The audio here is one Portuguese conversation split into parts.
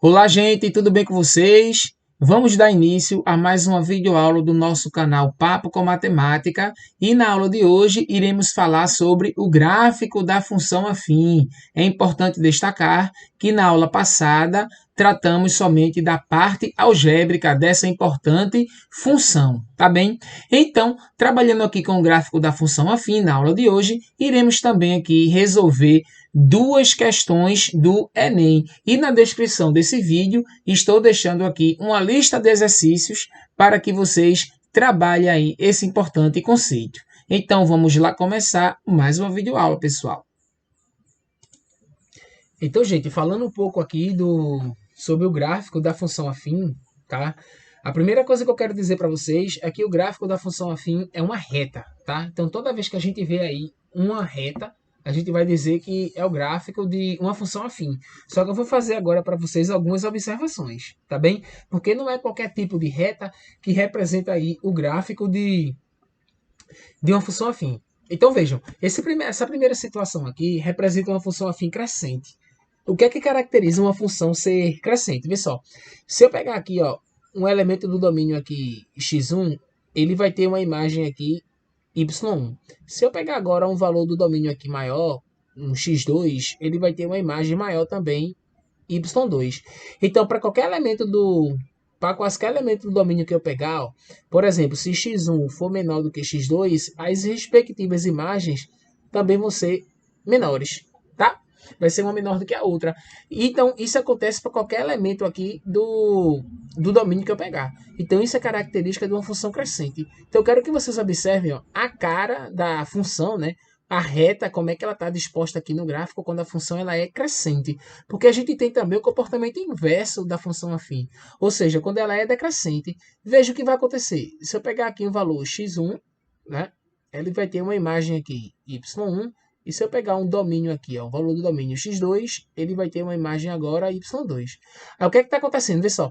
Olá, gente, tudo bem com vocês? Vamos dar início a mais uma videoaula do nosso canal Papo com Matemática e na aula de hoje iremos falar sobre o gráfico da função afim. É importante destacar que na aula passada tratamos somente da parte algébrica dessa importante função, tá bem? Então, trabalhando aqui com o gráfico da função afim na aula de hoje, iremos também aqui resolver duas questões do Enem. E na descrição desse vídeo estou deixando aqui uma lista de exercícios para que vocês trabalhem aí esse importante conceito. Então vamos lá começar mais uma videoaula, pessoal. Então, gente, falando um pouco aqui sobre o gráfico da função afim, tá? A primeira coisa que eu quero dizer para vocês é que o gráfico da função afim é uma reta, tá? Então, toda vez que a gente vê aí uma reta, a gente vai dizer que é o gráfico de uma função afim. Só que eu vou fazer agora para vocês algumas observações, tá bem? Porque não é qualquer tipo de reta que representa aí o gráfico de uma função afim. Então vejam, essa primeira situação aqui representa uma função afim crescente. O que é que caracteriza uma função ser crescente? Vê só, se eu pegar aqui ó, um elemento do domínio aqui x1, ele vai ter uma imagem aqui y1. Se eu pegar agora um valor do domínio aqui maior, um x2, ele vai ter uma imagem maior também, y2. Então, para quaisquer elemento do domínio que eu pegar, ó, por exemplo, se x1 for menor do que x2, as respectivas imagens também vão ser menores, tá? Vai ser uma menor do que a outra. Então, isso acontece para qualquer elemento aqui do domínio que eu pegar. Então, isso é característica de uma função crescente. Então, eu quero que vocês observem ó, a cara da função, né? A reta, como é que ela está disposta aqui no gráfico quando a função ela é crescente. Porque a gente tem também o comportamento inverso da função afim. Ou seja, quando ela é decrescente, veja o que vai acontecer. Se eu pegar aqui o valor x1, né? Ele vai ter uma imagem aqui y1. E se eu pegar um domínio aqui, ó, o valor do domínio x2, ele vai ter uma imagem agora y2. Aí o que é que está acontecendo? Vê só.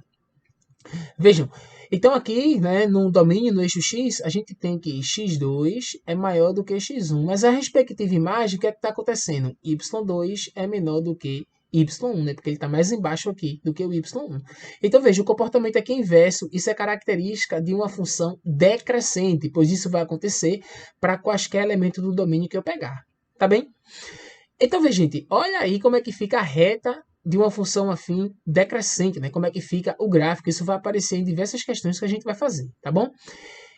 Vejam, então aqui, né, no domínio, no eixo x, a gente tem que x2 é maior do que x1, mas a respectiva imagem, o que é que está acontecendo? y2 é menor do que y1, né, porque ele está mais embaixo aqui do que o y1. Então veja, o comportamento aqui é inverso, isso é característica de uma função decrescente, pois isso vai acontecer para quaisquer elemento do domínio que eu pegar, tá bem? Então veja, gente, olha aí como é que fica a reta de uma função afim decrescente, né? Como é que fica o gráfico, isso vai aparecer em diversas questões que a gente vai fazer, tá bom?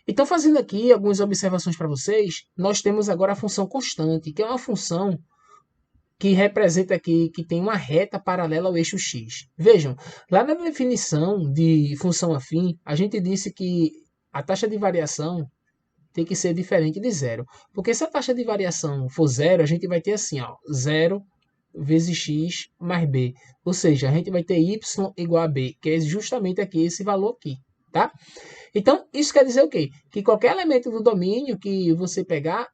Então, fazendo aqui algumas observações para vocês, nós temos agora a função constante, que é uma função que representa aqui, que tem uma reta paralela ao eixo x. Vejam, lá na definição de função afim, a gente disse que a taxa de variação tem que ser diferente de zero. Porque se a taxa de variação for zero, a gente vai ter assim, ó, zero vezes x mais b. Ou seja, a gente vai ter y igual a b, que é justamente aqui esse valor aqui, tá? Então, isso quer dizer o quê? Que qualquer elemento do domínio que você pegar,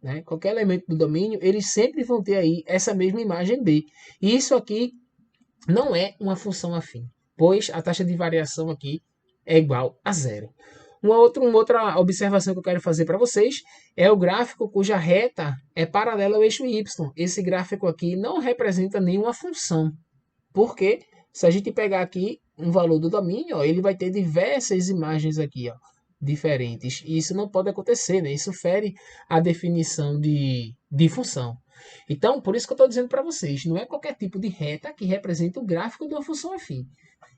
né, qualquer elemento do domínio, eles sempre vão ter aí essa mesma imagem b. E isso aqui não é uma função afim, pois a taxa de variação aqui é igual a zero. Uma outra observação que eu quero fazer para vocês é o gráfico cuja reta é paralela ao eixo y. Esse gráfico aqui não representa nenhuma função, porque se a gente pegar aqui um valor do domínio, ó, ele vai ter diversas imagens aqui, ó, diferentes. E isso não pode acontecer, né? Isso fere a definição de função. Então, por isso que eu estou dizendo para vocês, não é qualquer tipo de reta que representa o gráfico de uma função afim.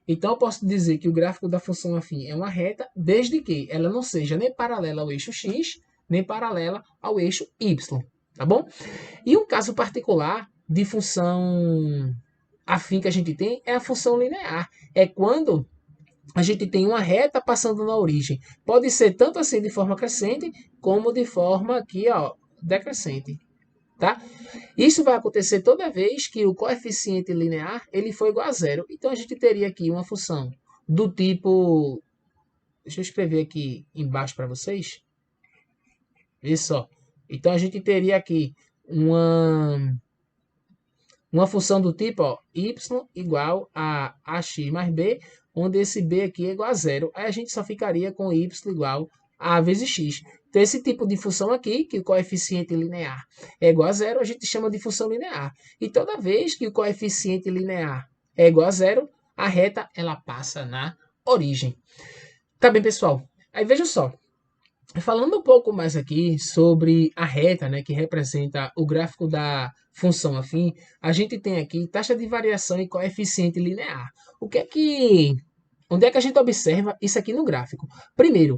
Então, eu posso dizer que o gráfico da função afim é uma reta, desde que ela não seja nem paralela ao eixo x, nem paralela ao eixo y, tá bom? E um caso particular de função afim que a gente tem é a função linear. É quando a gente tem uma reta passando na origem. Pode ser tanto assim de forma crescente, como de forma aqui, ó, decrescente. Tá? Isso vai acontecer toda vez que o coeficiente linear ele for igual a zero. Então a gente teria aqui uma função do tipo. Deixa eu escrever aqui embaixo para vocês. Veja só. Então a gente teria aqui uma função do tipo ó, y igual a ax mais b, onde esse b aqui é igual a zero. Aí a gente só ficaria com y igual a vezes x. Então, esse tipo de função aqui, que o coeficiente linear é igual a zero, a gente chama de função linear. E toda vez que o coeficiente linear é igual a zero, a reta ela passa na origem. Tá bem, pessoal? Aí veja só, falando um pouco mais aqui sobre a reta, né, que representa o gráfico da função afim, a gente tem aqui taxa de variação e coeficiente linear. O que é que Onde é que a gente observa isso aqui no gráfico? Primeiro,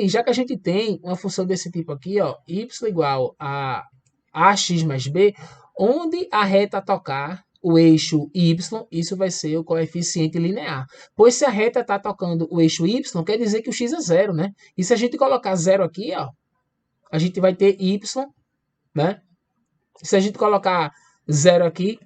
já que a gente tem uma função desse tipo aqui, ó, y igual a ax mais b, onde a reta tocar o eixo y, isso vai ser o coeficiente linear. Pois se a reta está tocando o eixo y, quer dizer que o x é zero, né? E se a gente colocar zero aqui, ó, a gente vai ter y, né? Se a gente colocar zero aqui,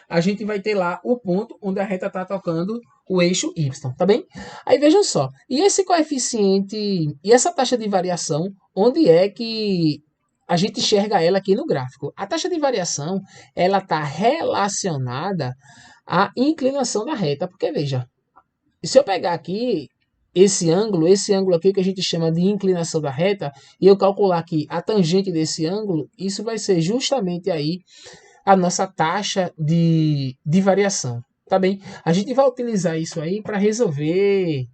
a gente vai ter lá o ponto onde a reta está tocando o eixo y, tá bem? Aí vejam só, e esse coeficiente e essa taxa de variação, onde é que a gente enxerga ela aqui no gráfico? A taxa de variação, ela está relacionada à inclinação da reta, porque veja, se eu pegar aqui esse ângulo aqui que a gente chama de inclinação da reta, e eu calcular aqui a tangente desse ângulo, isso vai ser justamente aí a nossa taxa de variação, tá bem? A gente vai utilizar isso aí para resolver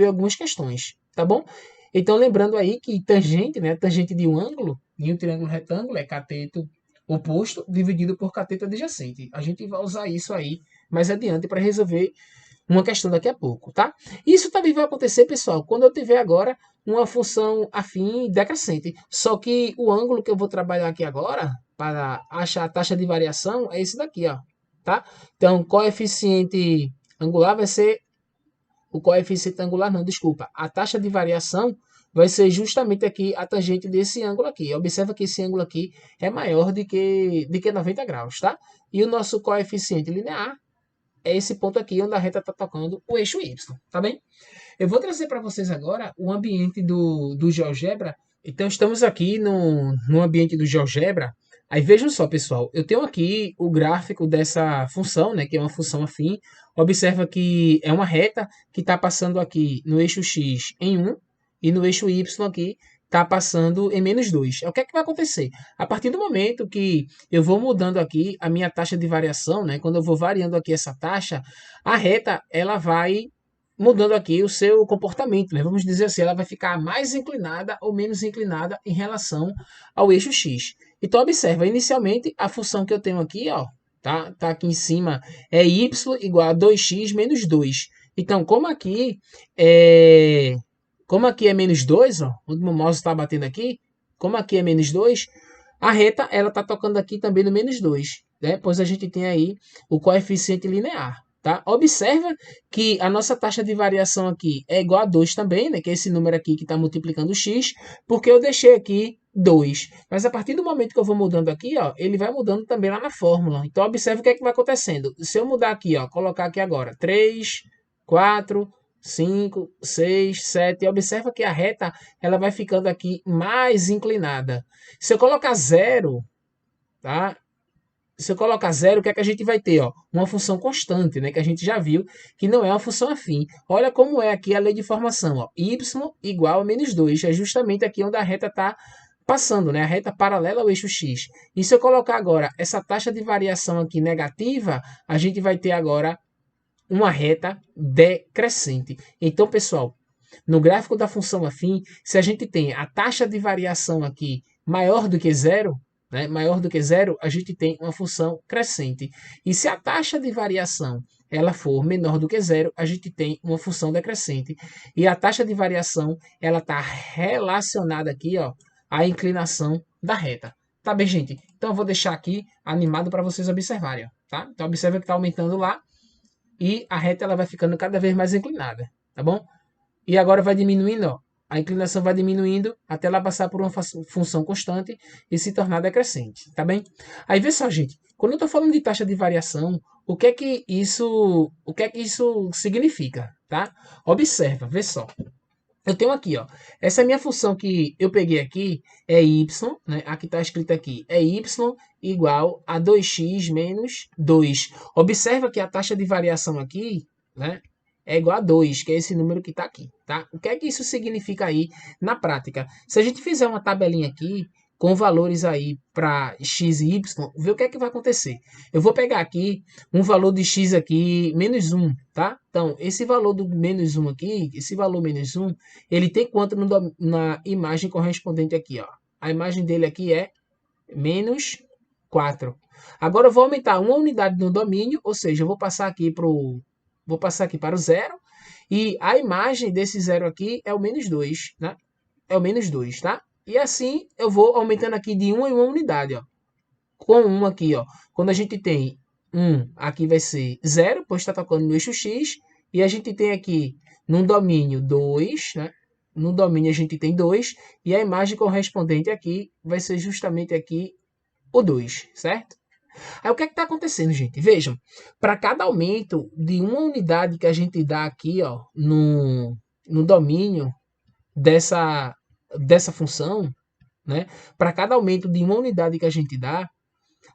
algumas questões, tá bom? Então, lembrando aí que tangente, né, tangente de um ângulo, de um triângulo retângulo, é cateto oposto dividido por cateto adjacente. A gente vai usar isso aí mais adiante para resolver uma questão daqui a pouco, tá? Isso também vai acontecer, pessoal, quando eu tiver agora uma função afim decrescente. Só que o ângulo que eu vou trabalhar aqui agora, para achar a taxa de variação, é esse daqui, ó, tá? Então, coeficiente angular vai ser... O coeficiente angular não, desculpa. A taxa de variação vai ser justamente aqui a tangente desse ângulo aqui. Observa que esse ângulo aqui é maior do que 90 graus, tá? E o nosso coeficiente linear é esse ponto aqui onde a reta está tocando o eixo Y, tá bem? Eu vou trazer para vocês agora o ambiente do GeoGebra. Então, estamos aqui no ambiente do GeoGebra. Aí vejam só, pessoal, eu tenho aqui o gráfico dessa função, né, que é uma função afim. Observa que é uma reta que está passando aqui no eixo X em 1 e no eixo Y aqui está passando em menos 2. O que é que vai acontecer? A partir do momento que eu vou mudando aqui a minha taxa de variação, né, quando eu vou variando aqui essa taxa, a reta ela vai mudando aqui o seu comportamento, né? Vamos dizer assim, ela vai ficar mais inclinada ou menos inclinada em relação ao eixo X. Então, observa, inicialmente, a função que eu tenho aqui, ó, tá aqui em cima, é y igual a 2x menos 2. Então, como aqui é menos 2, ó, onde o mouse está batendo aqui, como aqui é menos 2, a reta ela está tocando aqui também no menos 2, né? Pois a gente tem aí o coeficiente linear. Tá? Observa que a nossa taxa de variação aqui é igual a 2 também, né? Que é esse número aqui que está multiplicando x, porque eu deixei aqui 2. Mas a partir do momento que eu vou mudando aqui, ó, ele vai mudando também lá na fórmula. Então, observe o que é que vai acontecendo. Se eu mudar aqui, ó, colocar aqui agora 3, 4, 5, 6, 7, observa que a reta ela vai ficando aqui mais inclinada. Se eu colocar 0, tá? Se eu colocar zero, o que é que a gente vai ter? Ó? Uma função constante, né? Que a gente já viu que não é uma função afim. Olha como é aqui a lei de formação. Ó. Y igual a menos 2. É justamente aqui onde a reta está passando, né? A reta paralela ao eixo X. E se eu colocar agora essa taxa de variação aqui negativa, a gente vai ter agora uma reta decrescente. Então, pessoal, no gráfico da função afim, se a gente tem a taxa de variação aqui maior do que zero, né, maior do que zero, a gente tem uma função crescente. E se a taxa de variação ela for menor do que zero, a gente tem uma função decrescente. E a taxa de variação ela está relacionada aqui, ó, à inclinação da reta. Tá bem, gente? Então eu vou deixar aqui animado para vocês observarem, ó, tá? Então observa que está aumentando lá e a reta ela vai ficando cada vez mais inclinada, tá bom? E agora vai diminuindo, ó. A inclinação vai diminuindo até ela passar por uma função constante e se tornar decrescente, tá bem? Aí vê só, gente, quando eu estou falando de taxa de variação, o que é que isso significa, tá? Observa, vê só. Eu tenho aqui, ó, essa minha função que eu peguei aqui é y, né? Aqui está escrito aqui, é y igual a 2x menos 2. Observa que a taxa de variação aqui, né, é igual a 2, que é esse número que está aqui, tá? O que é que isso significa aí na prática? Se a gente fizer uma tabelinha aqui, com valores aí para x e y, ver o que é que vai acontecer. Eu vou pegar aqui um valor de x aqui, menos 1, tá? Então, esse valor do menos 1 aqui, esse valor menos 1, ele tem quanto na imagem correspondente aqui, ó? A imagem dele aqui é menos 4. Agora eu vou aumentar uma unidade no domínio, ou seja, eu vou passar aqui para o zero, e a imagem desse zero aqui é o menos 2, né? É o menos 2, tá? E assim eu vou aumentando aqui de 1 em 1 unidade, ó. Com 1 aqui, ó. Quando a gente tem 1, aqui vai ser 0, pois está tocando no eixo X. E a gente tem aqui no domínio 2, né? No domínio a gente tem 2. E a imagem correspondente aqui vai ser justamente aqui o 2, certo? Aí o que é que está acontecendo, gente? Vejam, para cada aumento de uma unidade que a gente dá aqui, ó, no domínio dessa função, né? Para cada aumento de uma unidade que a gente dá,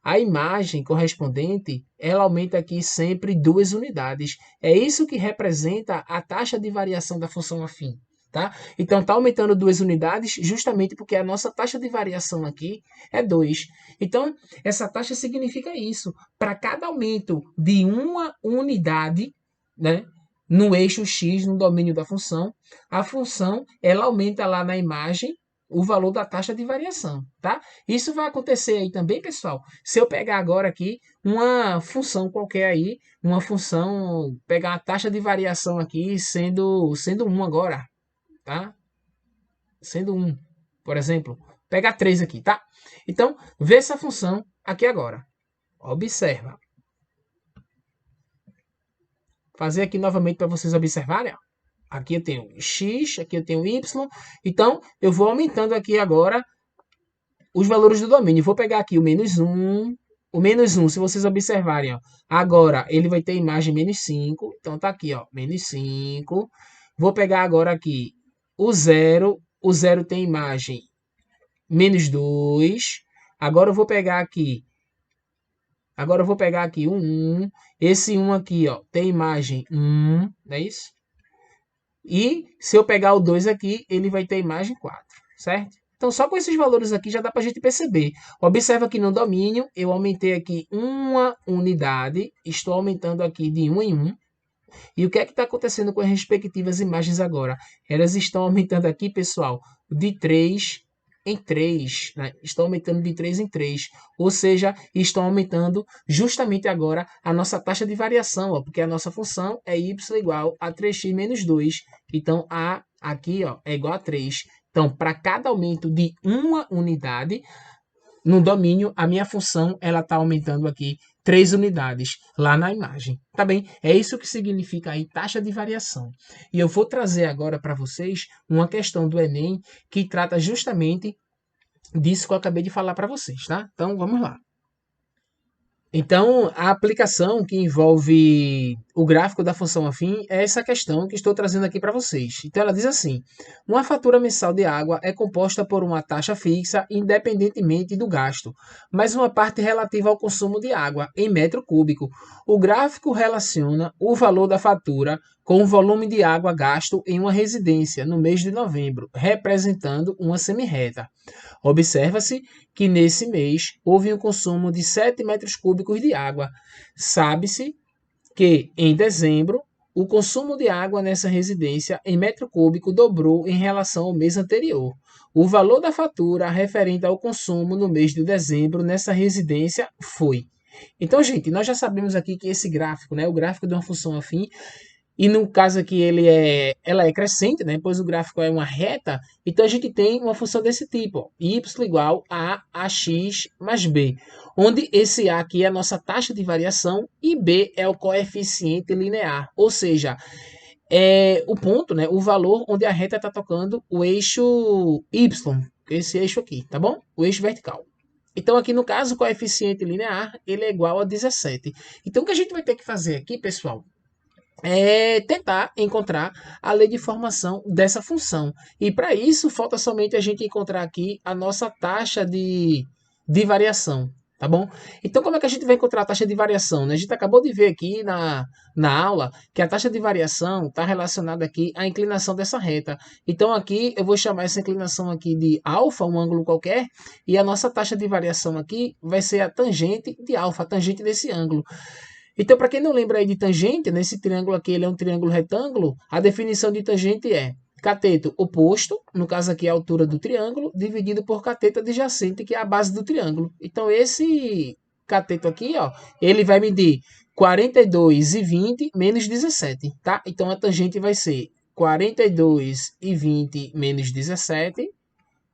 a imagem correspondente, ela aumenta aqui sempre 2 unidades. É isso que representa a taxa de variação da função afim. Tá? Então, está aumentando 2 unidades justamente porque a nossa taxa de variação aqui é 2. Então, essa taxa significa isso. Para cada aumento de uma unidade, né, no eixo X, no domínio da função, a função ela aumenta lá na imagem o valor da taxa de variação, tá? Isso vai acontecer aí também, pessoal. Se eu pegar agora aqui uma função qualquer aí, uma função, pegar a taxa de variação aqui sendo 1 agora, tá? Sendo 1, por exemplo. Pegar 3 aqui, tá? Então, vê essa função aqui agora. Observa. Fazer aqui novamente para vocês observarem, ó. Aqui eu tenho x, aqui eu tenho y. Então, eu vou aumentando aqui agora os valores do domínio. Vou pegar aqui o menos 1. O menos 1, se vocês observarem, ó, agora ele vai ter imagem menos 5. Então, tá aqui, ó, menos 5. Vou pegar agora aqui o 0. O 0 tem imagem menos 2. Agora eu vou pegar aqui. Agora eu vou pegar aqui o 1. Esse 1 aqui, ó, tem imagem 1. Não é isso? E se eu pegar o 2 aqui, ele vai ter imagem 4, certo? Então, só com esses valores aqui já dá para a gente perceber. Observa que no domínio, eu aumentei aqui uma unidade. Estou aumentando aqui de 1 em 1. E o que é que está acontecendo com as respectivas imagens agora? Elas estão aumentando aqui, pessoal, de 3 em 3. Né? Estão aumentando de 3 em 3. Ou seja, estão aumentando justamente agora a nossa taxa de variação, ó, porque a nossa função é y igual a 3x menos 2. Então, a aqui ó, é igual a 3. Então, para cada aumento de uma unidade, no domínio, a minha função ela está aumentando aqui 3 unidades lá na imagem. Tá bem? É isso que significa aí taxa de variação. E eu vou trazer agora para vocês uma questão do Enem que trata justamente disso que eu acabei de falar para vocês, tá? Então, vamos lá. Então, a aplicação que envolve o gráfico da função afim é essa questão que estou trazendo aqui para vocês. Então, ela diz assim: uma fatura mensal de água é composta por uma taxa fixa, independentemente do gasto, mas uma parte relativa ao consumo de água em metro cúbico. O gráfico relaciona o valor da fatura com o volume de água gasto em uma residência no mês de novembro, representando uma semirreta. Observa-se que nesse mês houve um consumo de 7 metros cúbicos de água. Sabe-se que em dezembro o consumo de água nessa residência em metro cúbico dobrou em relação ao mês anterior. O valor da fatura referente ao consumo no mês de dezembro nessa residência foi. Então, gente, nós já sabemos aqui que esse gráfico, né, o gráfico de uma função afim, e no caso aqui ela é crescente, né? Pois o gráfico é uma reta, então a gente tem uma função desse tipo, ó, y igual a ax mais b, onde esse a aqui é a nossa taxa de variação e b é o coeficiente linear, ou seja, é o ponto, né? O valor onde a reta está tocando o eixo y, esse eixo aqui, tá bom? O eixo vertical. Então, aqui no caso, o coeficiente linear ele é igual a 17. Então, o que a gente vai ter que fazer aqui, pessoal, é tentar encontrar a lei de formação dessa função. E para isso, falta somente a gente encontrar aqui a nossa taxa de variação. tá bom? Então, como é que a gente vai encontrar a taxa de variação, né? A gente acabou de ver aqui na aula que a taxa de variação está relacionada aqui à inclinação dessa reta. Então, aqui eu vou chamar essa inclinação aqui de alfa, um ângulo qualquer, e a nossa taxa de variação aqui vai ser a tangente de alfa, a tangente desse ângulo. Então, para quem não lembra aí de tangente, nesse triângulo aqui ele é um triângulo retângulo, a definição de tangente é cateto oposto, no caso aqui é a altura do triângulo, dividido por cateto adjacente, que é a base do triângulo. Então, esse cateto aqui, ó, ele vai medir 42,20 menos 17, tá? Então, a tangente vai ser 42,20 menos 17,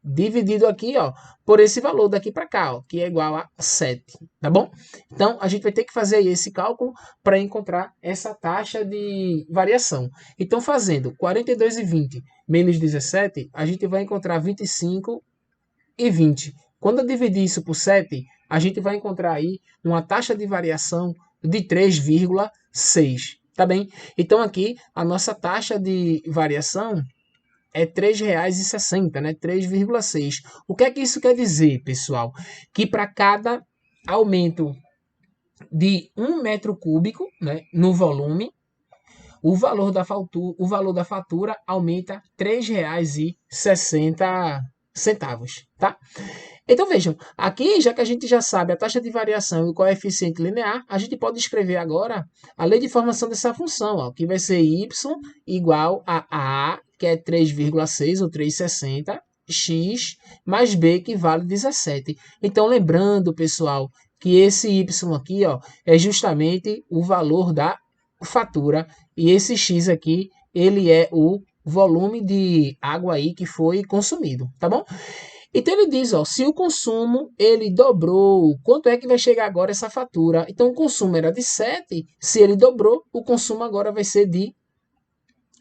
dividido aqui, ó, por esse valor daqui para cá, ó, que é igual a 7, tá bom? Então, a gente vai ter que fazer aí esse cálculo para encontrar essa taxa de variação. Então, fazendo 42,20 menos 17, a gente vai encontrar 25,20. Quando eu dividir isso por 7, a gente vai encontrar aí uma taxa de variação de 3,6, tá bem? Então, aqui, a nossa taxa de variação é R$ 3,60, né? 3,6. O que é que isso quer dizer, pessoal? Que para cada aumento de 1 metro cúbico, né, no volume, o valor da fatura aumenta R$ 3,60, tá? Então vejam, aqui já que a gente já sabe a taxa de variação e o coeficiente linear, a gente pode escrever agora a lei de formação dessa função, ó, que vai ser y igual a que é 3,6 ou 3,60, x mais b, que vale 17. Então lembrando, pessoal, que esse y aqui, ó, é justamente o valor da fatura e esse x aqui, ele é o volume de água aí que foi consumido, tá bom? Então ele diz, ó, se o consumo ele dobrou, quanto é que vai chegar agora essa fatura? Então o consumo era de 7, se ele dobrou, o consumo agora vai ser de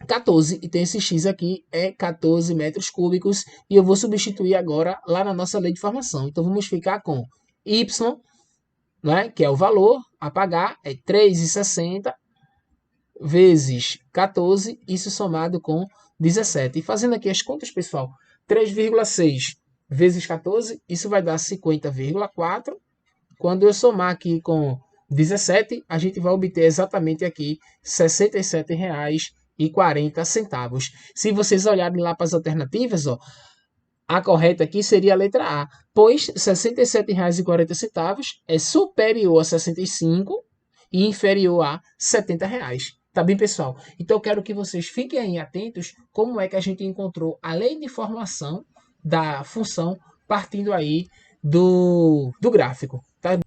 14, e tem esse x aqui, é 14 metros cúbicos, e eu vou substituir agora lá na nossa lei de formação. Então vamos ficar com y, né, que é o valor a pagar, é 3,60 vezes 14, isso somado com 17. E fazendo aqui as contas, pessoal, 3,6 vezes 14, isso vai dar 50,4. Quando eu somar aqui com 17, a gente vai obter exatamente aqui R$ 67,40. Se vocês olharem lá para as alternativas, ó, a correta aqui seria a letra A, pois R$ 67,40 é superior a 65 e inferior a R$ 70. Tá bem, pessoal? Então eu quero que vocês fiquem aí atentos como é que a gente encontrou a lei de formação da função partindo aí do gráfico, tá?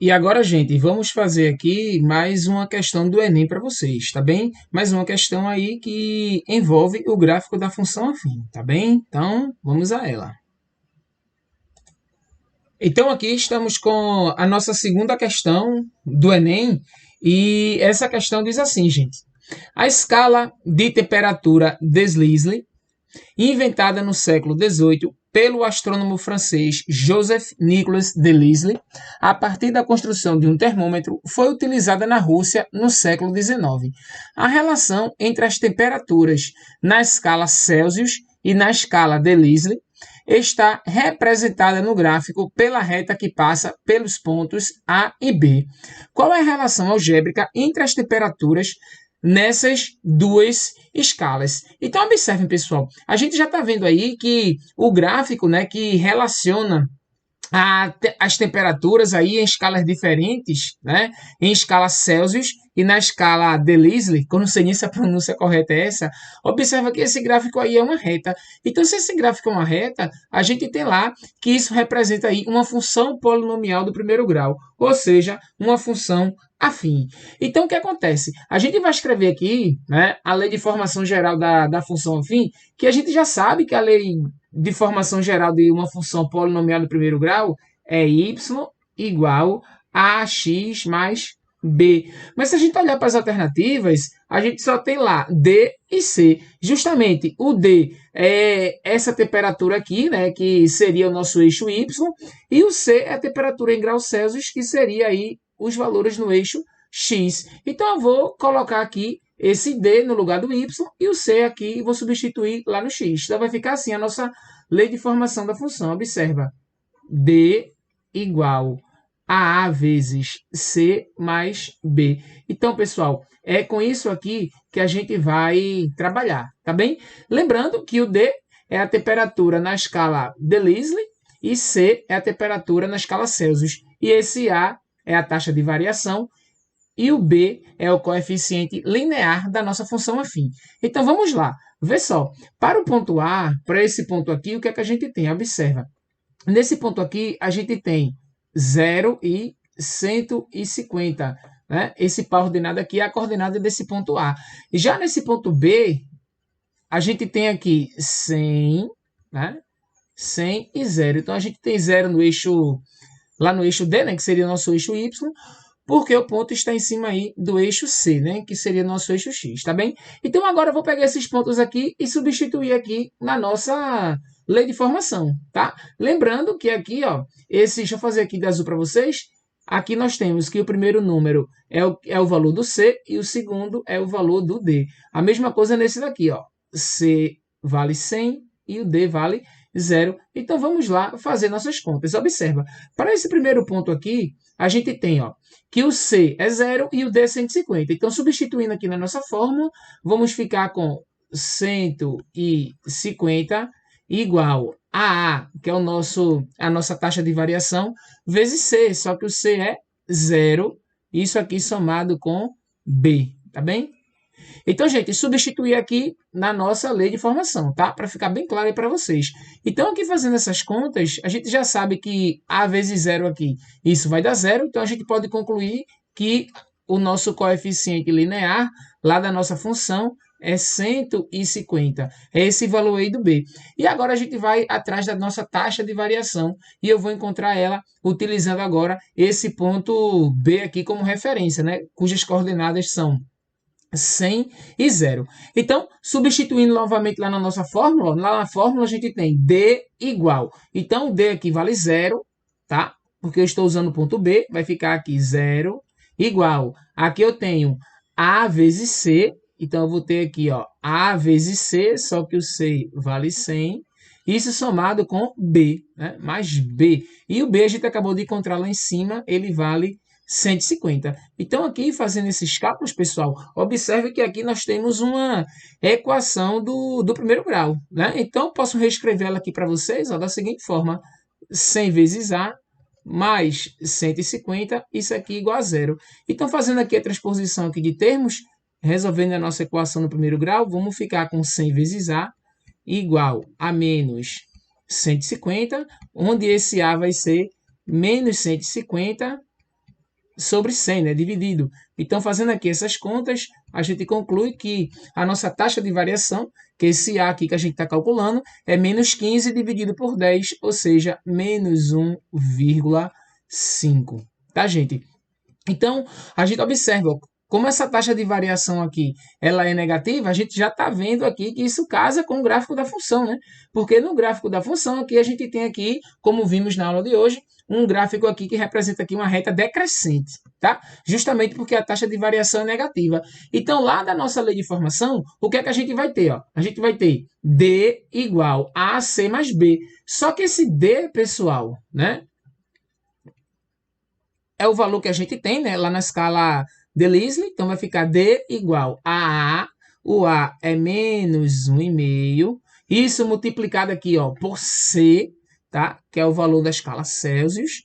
E agora, gente, vamos fazer aqui mais uma questão do Enem para vocês, tá bem? Mais uma questão aí que envolve o gráfico da função afim, tá bem? Então, vamos a ela. Então, aqui estamos com a nossa segunda questão do Enem, e essa questão diz assim, gente. A escala de temperatura Delisle, inventada no século XVIII pelo astrônomo francês Joseph Nicolas Delisle, a partir da construção de um termômetro, foi utilizada na Rússia no século XIX. A relação entre as temperaturas na escala Celsius e na escala Delisle está representada no gráfico pela reta que passa pelos pontos A e B. Qual é a relação algébrica entre as temperaturas nessas duas escalas? Então, observem, pessoal, a gente já está vendo aí que o gráfico, né, que relaciona as temperaturas aí em escalas diferentes, né? Em escala Celsius e na escala Delisle, que eu não sei nem se a pronúncia correta é essa, observa que esse gráfico aí é uma reta. Então, se esse gráfico é uma reta, a gente tem lá que isso representa aí uma função polinomial do primeiro grau, ou seja, uma função afim. Então, o que acontece? A gente vai escrever aqui, né, a lei de formação geral da função afim, que a gente já sabe que a lei de formação geral de uma função polinomial do primeiro grau é y igual a x mais b. Mas se a gente olhar para as alternativas, a gente só tem lá d e c. Justamente o d é essa temperatura aqui, né, que seria o nosso eixo y, e o c é a temperatura em graus Celsius, que seria aí os valores no eixo x. Então eu vou colocar aqui esse D no lugar do Y e o C aqui vou substituir lá no X. Então vai ficar assim a nossa lei de formação da função. Observa. D igual a A vezes C mais B. Então, pessoal, é com isso aqui que a gente vai trabalhar, tá bem? Lembrando que o D é a temperatura na escala Delisle e C é a temperatura na escala Celsius. E esse A é a taxa de variação e o B é o coeficiente linear da nossa função afim. Então, vamos lá. Vê só, para o ponto A, para esse ponto aqui, o que é que a gente tem? Observa. Nesse ponto aqui, a gente tem 0 e 150. Né? Esse par ordenado aqui é a coordenada desse ponto A. E já nesse ponto B, a gente tem aqui 100, né? 100 e 0. Então, a gente tem 0 no eixo, lá no eixo D, né? Que seria o nosso eixo Y, porque o ponto está em cima aí do eixo C, né? Que seria nosso eixo X, tá bem? Então, agora eu vou pegar esses pontos aqui e substituir aqui na nossa lei de formação, tá? Lembrando que aqui, ó, deixa eu fazer aqui de azul para vocês. Aqui nós temos que o primeiro número é o valor do C e o segundo é o valor do D. A mesma coisa nesse daqui, ó. C vale 100 e o D vale 0. Então, vamos lá fazer nossas contas. Observa, para esse primeiro ponto aqui, a gente tem, ó, que o C é 0 e o D é 150. Então, substituindo aqui na nossa fórmula, vamos ficar com 150 igual a A, que é a nossa taxa de variação, vezes C, só que o C é 0, isso aqui somado com B, tá bem? Então, gente, substituir aqui na nossa lei de formação, tá? Para ficar bem claro aí para vocês. Então, aqui fazendo essas contas, a gente já sabe que A vezes 0 aqui, isso vai dar 0. Então, a gente pode concluir que o nosso coeficiente linear lá da nossa função é 150. É esse valor aí do B. E agora a gente vai atrás da nossa taxa de variação e eu vou encontrar ela utilizando agora esse ponto B aqui como referência, né? Cujas coordenadas são 100 e 0. Então, substituindo novamente lá na nossa fórmula, lá na fórmula a gente tem D igual. Então, D aqui vale 0, tá? Porque eu estou usando o ponto B, vai ficar aqui 0 igual. Aqui eu tenho A vezes C, então eu vou ter aqui, ó, A vezes C, só que o C vale 100. Isso somado com B, né? Mais B. E o B a gente acabou de encontrar lá em cima, ele vale 150. Então, aqui, fazendo esses cálculos, pessoal, observe que aqui nós temos uma equação do primeiro grau, né? Então, posso reescrever ela aqui para vocês, ó, da seguinte forma: 100 vezes A mais 150, isso aqui igual a 0. Então, fazendo aqui a transposição aqui de termos, resolvendo a nossa equação no primeiro grau, vamos ficar com 100 vezes A igual a menos 150, onde esse A vai ser menos 150 sobre 100, né, dividido. Então, fazendo aqui essas contas, a gente conclui que a nossa taxa de variação, que esse A aqui que a gente está calculando, é menos 15 dividido por 10, ou seja, menos 1,5. Tá, gente? Então, a gente observa, como essa taxa de variação aqui ela é negativa, a gente já está vendo aqui que isso casa com o gráfico da função, né? Porque no gráfico da função aqui a gente tem aqui, como vimos na aula de hoje, um gráfico aqui que representa aqui uma reta decrescente, tá? Justamente porque a taxa de variação é negativa. Então, lá da nossa lei de formação, o que é que a gente vai ter? Ó? A gente vai ter D igual a AC mais B. Só que esse D, pessoal, né? É o valor que a gente tem, né? Lá na escala Delisle, então vai ficar D igual a A, o A é menos 1,5, isso multiplicado aqui, ó, por C, tá? Que é o valor da escala Celsius,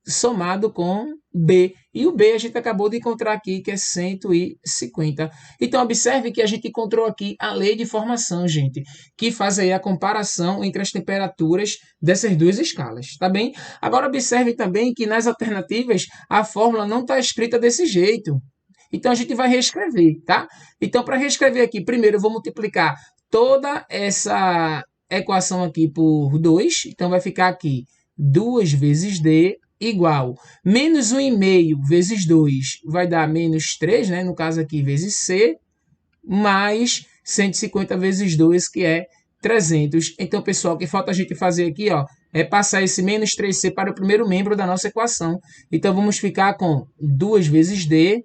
somado com B. E o B a gente acabou de encontrar aqui, que é 150. Então, observe que a gente encontrou aqui a lei de formação, gente, que faz aí a comparação entre as temperaturas dessas duas escalas, tá bem? Agora, observe também que nas alternativas a fórmula não está escrita desse jeito. Então, a gente vai reescrever, tá? Então, para reescrever aqui, primeiro eu vou multiplicar toda essa equação aqui por 2. Então, vai ficar aqui 2 vezes D igual menos 1,5 vezes 2 vai dar menos 3, né? No caso aqui, vezes C, mais 150 vezes 2, que é 300. Então, pessoal, o que falta a gente fazer aqui, ó, é passar esse menos 3C para o primeiro membro da nossa equação. Então, vamos ficar com 2 vezes D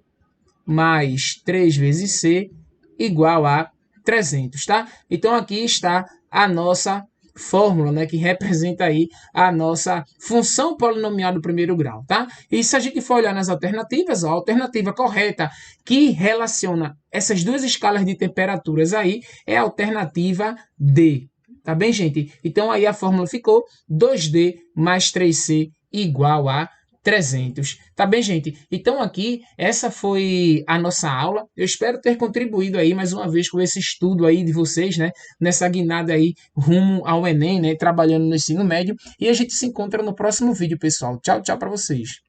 mais 3 vezes C igual a 300, tá? Então, aqui está a nossa fórmula, né, que representa aí a nossa função polinomial do primeiro grau, tá? E se a gente for olhar nas alternativas, ó, a alternativa correta que relaciona essas duas escalas de temperaturas aí é a alternativa D. Tá bem, gente? Então aí a fórmula ficou 2D mais 3C igual a 300. Tá bem, gente? Então aqui, essa foi a nossa aula. Eu espero ter contribuído aí mais uma vez com esse estudo aí de vocês, né? Nessa guinada aí rumo ao Enem, né? Trabalhando no ensino médio. E a gente se encontra no próximo vídeo, pessoal. Tchau, tchau para vocês.